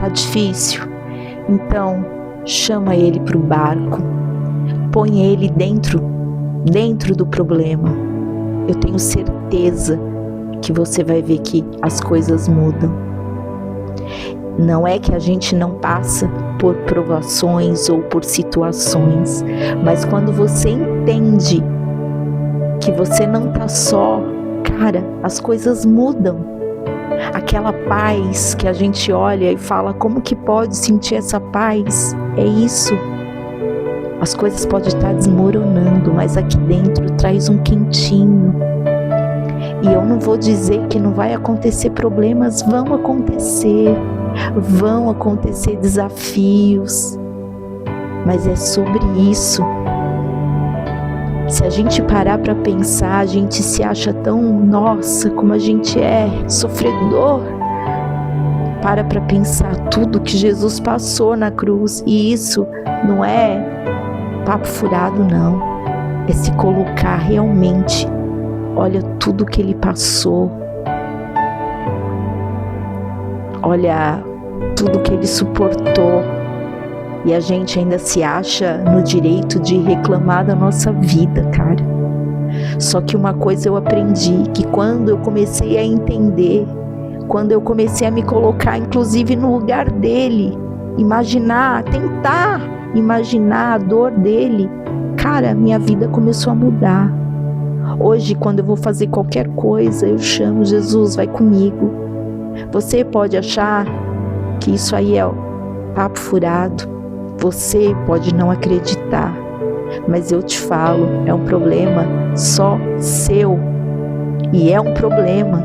Tá difícil? Então, chama ele para o barco. Põe ele dentro do problema. Eu tenho certeza que você vai ver que as coisas mudam. Não é que a gente não passa por provações ou por situações, mas quando você entende que você não tá só, cara, as coisas mudam. Aquela paz que a gente olha e fala, como que pode sentir essa paz? É isso. As coisas podem estar desmoronando, mas aqui dentro traz um quentinho. E eu não vou dizer que não vai acontecer problemas, vão acontecer desafios, mas é sobre isso. Se a gente parar para pensar, a gente se acha tão, nossa, como a gente é sofredor. Para pensar tudo que Jesus passou na cruz, e isso não é papo furado, não. É se colocar realmente, olha tudo que ele passou, olha tudo que ele suportou, e a gente ainda se acha no direito de reclamar da nossa vida, cara. Só que uma coisa eu aprendi, que quando eu comecei a entender, quando eu comecei a me colocar inclusive no lugar dele, tentar imaginar a dor dele, cara, minha vida começou a mudar. Hoje, quando eu vou fazer qualquer coisa, eu chamo Jesus, vai comigo. Você pode achar que isso aí é papo furado, você pode não acreditar, mas eu te falo, é um problema só seu, e é um problema,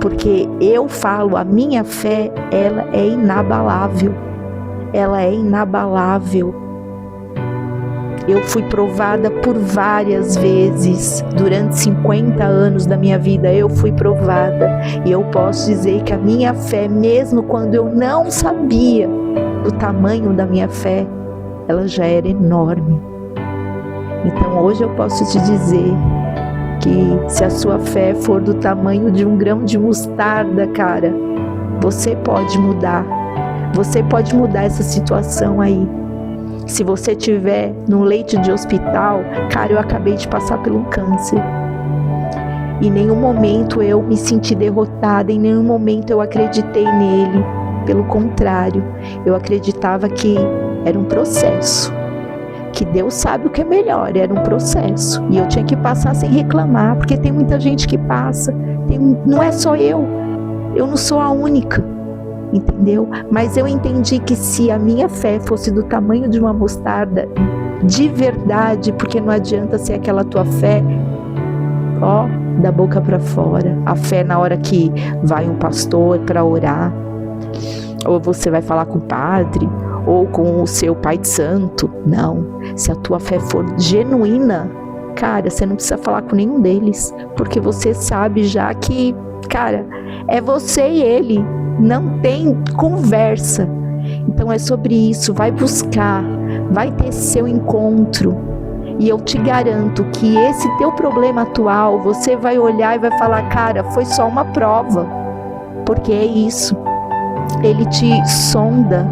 porque eu falo, a minha fé, ela é inabalável, Eu fui provada por várias vezes, durante 50 anos da minha vida eu fui provada, e eu posso dizer que a minha fé, mesmo quando eu não sabia o tamanho da minha fé, ela já era enorme. Então hoje eu posso te dizer que se a sua fé for do tamanho de um grão de mostarda, cara, você pode mudar essa situação aí. Se você estiver num leito de hospital, cara, eu acabei de passar por um câncer. Em nenhum momento eu me senti derrotada, em nenhum momento eu acreditei nele. Pelo contrário, eu acreditava que era um processo, que Deus sabe o que é melhor, era um processo. E eu tinha que passar sem reclamar, porque tem muita gente que passa, não é só eu não sou a única. Entendeu? Mas eu entendi que se a minha fé fosse do tamanho de uma mostarda, de verdade, porque não adianta ser aquela tua fé, da boca para fora, a fé na hora que vai um pastor para orar, ou você vai falar com o padre, ou com o seu pai de santo. Não, se a tua fé for genuína, cara, você não precisa falar com nenhum deles, porque você sabe já que, cara, é você e ele. Não tem conversa. Então é sobre isso, vai buscar, vai ter seu encontro, e eu te garanto que esse teu problema atual, você vai olhar e vai falar, cara, foi só uma prova, porque é isso, ele te sonda,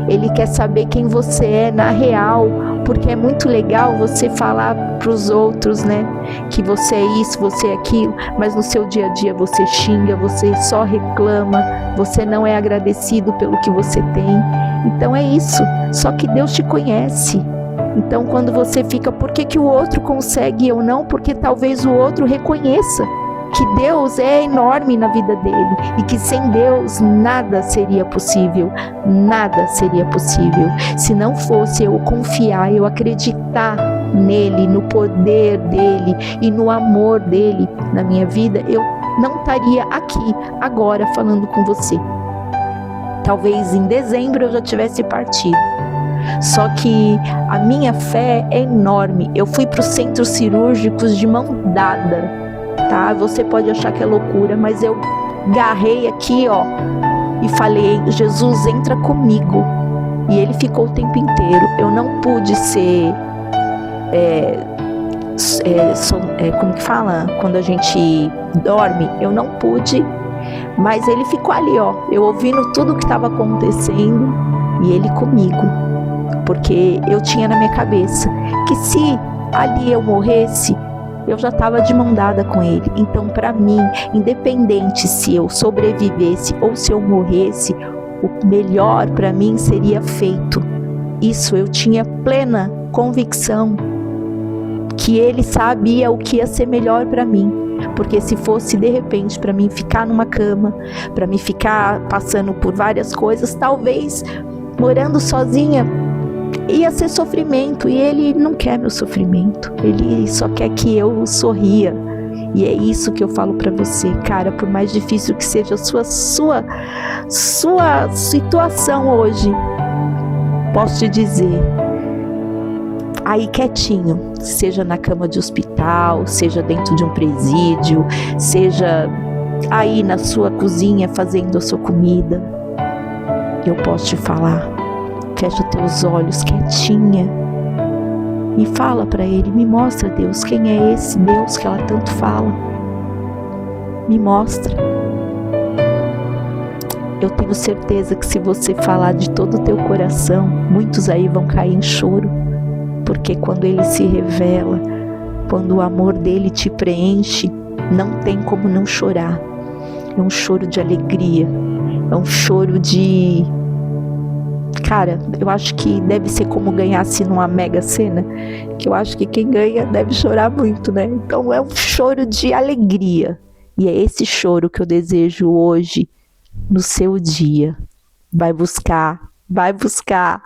ele quer saber quem você é na real, porque é muito legal você falar para os outros, né, que você é isso, você é aquilo, mas no seu dia a dia você xinga, você só reclama, você não é agradecido pelo que você tem. Então é isso, só que Deus te conhece. Então quando você fica, por que o outro consegue e eu não? Porque talvez o outro reconheça que Deus é enorme na vida dele, e que sem Deus nada seria possível, se não fosse eu confiar, eu acreditar nele, no poder dele e no amor dele na minha vida, eu não estaria aqui agora falando com você. Talvez em dezembro eu já tivesse partido. Só que a minha fé é enorme. Eu fui para os centros cirúrgicos de mão dada, tá? Você pode achar que é loucura, mas eu agarrei aqui, e falei, Jesus, entra comigo. E ele ficou o tempo inteiro. Eu não pude ser, como que fala? Quando a gente dorme, eu não pude Mas ele ficou ali, ó, eu ouvindo tudo o que estava acontecendo e ele comigo. Porque eu tinha na minha cabeça que se ali eu morresse, eu já estava de mão dada com ele. Então, para mim, independente se eu sobrevivesse ou se eu morresse, o melhor para mim seria feito. Isso eu tinha plena convicção que ele sabia o que ia ser melhor para mim. Porque se fosse de repente para mim ficar numa cama, para mim ficar passando por várias coisas, talvez morando sozinha, ia ser sofrimento, e ele não quer meu sofrimento, ele só quer que eu sorria. E é isso que eu falo pra você, cara, por mais difícil que seja a sua situação hoje, posso te dizer, aí quietinho, seja na cama de hospital, seja dentro de um presídio, seja aí na sua cozinha fazendo a sua comida, eu posso te falar, fecha teus olhos quietinha e fala para ele, me mostra, Deus, quem é esse Deus que ela tanto fala, me mostra. Eu tenho certeza que se você falar de todo o teu coração, muitos aí vão cair em choro, porque quando ele se revela, quando o amor dele te preenche, não tem como não chorar. É um choro de alegria, é um choro de... Cara, eu acho que deve ser como ganhar-se numa Mega Sena, que eu acho que quem ganha deve chorar muito, né? Então é um choro de alegria. E é esse choro que eu desejo hoje no seu dia. Vai buscar, vai buscar.